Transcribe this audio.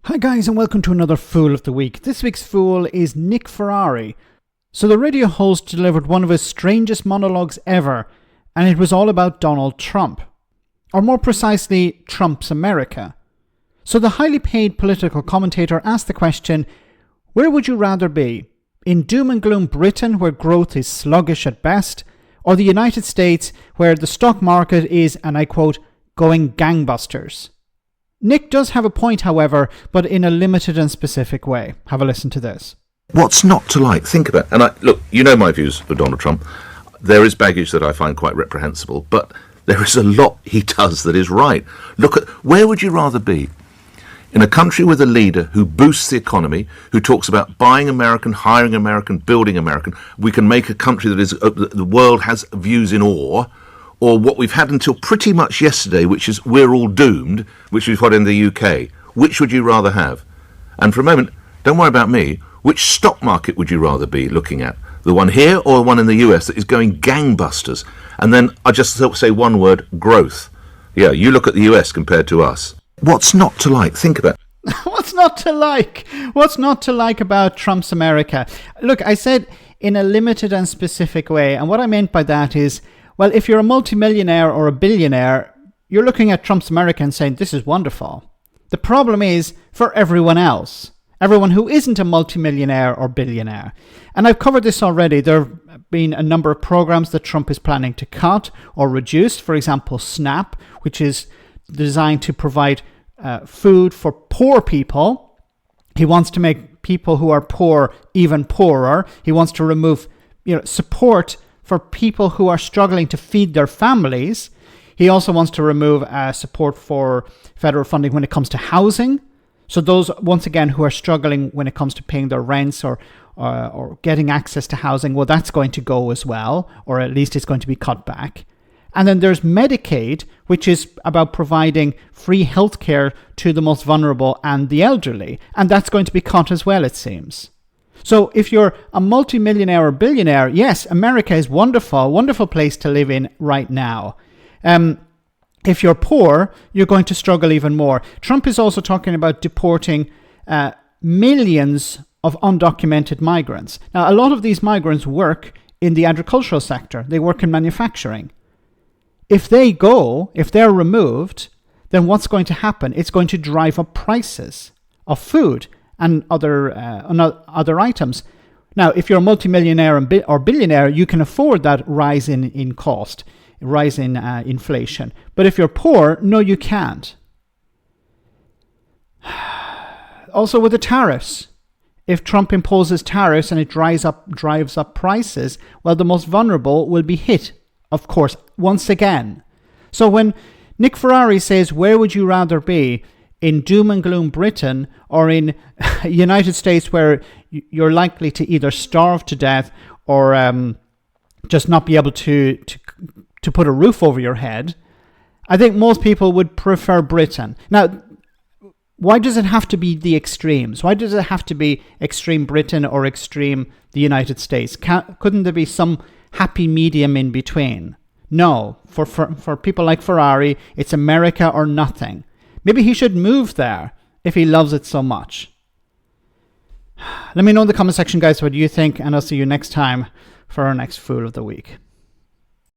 Hi guys, and welcome to another Fool of the Week. This week's Fool is Nick Ferrari. So the radio host delivered one of his strangest monologues ever, and it was all about Donald Trump. Or more precisely, Trump's America. So the highly paid political commentator asked the question, where would you rather be? In doom and gloom Britain, where growth is sluggish at best, or the United States, where the stock market is, and I quote, going gangbusters? Nick does have a point, however, but in a limited and specific way. Have a listen to this. What's not to like? Think about it. Look, you know my views for Donald Trump. There is baggage that I find quite reprehensible, but there is a lot he does that is right. Look at, where would you rather be? In a country with a leader who boosts the economy, who talks about buying American, hiring American, building American. We can make a country that is the world has views in awe. Or what we've had until pretty much yesterday, which is we're all doomed, which we've got in the UK. Which would you rather have? And for a moment, don't worry about me, which stock market would you rather be looking at? The one here or the one in the US that is going gangbusters? And then I just say one word, growth. Yeah, you look at the US compared to us. What's not to like? Think about it. What's not to like? What's not to like about Trump's America? Look, I said in a limited and specific way, and what I meant by that is, well, if you're a multimillionaire or a billionaire, you're looking at Trump's America and saying, this is wonderful. The problem is for everyone else, everyone who isn't a multimillionaire or billionaire. And I've covered this already. There have been a number of programs that Trump is planning to cut or reduce. For example, SNAP, which is designed to provide food for poor people. He wants to make people who are poor even poorer. He wants to remove support for people who are struggling to feed their families. He also wants to remove support for federal funding when it comes to housing. So those, once again, who are struggling when it comes to paying their rents or getting access to housing, well, that's going to go as well, or at least it's going to be cut back. And then there's Medicaid, which is about providing free healthcare to the most vulnerable and the elderly. And that's going to be cut as well, it seems. So if you're a multimillionaire or billionaire, yes, America is wonderful, wonderful place to live in right now. If you're poor, you're going to struggle even more. Trump is also talking about deporting millions of undocumented migrants. Now, a lot of these migrants work in the agricultural sector. They work in manufacturing. If they're removed, then what's going to happen? It's going to drive up prices of food and other items. Now, if you're a multimillionaire or billionaire, you can afford that rise in cost, rise in inflation. But if you're poor, no, you can't. Also with the tariffs, if Trump imposes tariffs and it drives up prices, well, the most vulnerable will be hit, of course, once again. So when Nick Ferrari says, where would you rather be? In doom and gloom Britain or in United States where you're likely to either starve to death or just not be able to put a roof over your head, I think most people would prefer Britain. Now, why does it have to be the extremes? Why does it have to be extreme Britain or extreme the United States? Couldn't there be some happy medium in between? No, for people like Ferrari, it's America or nothing. Maybe he should move there if he loves it so much. Let me know in the comment section, guys, what you think, and I'll see you next time for our next Fool of the Week.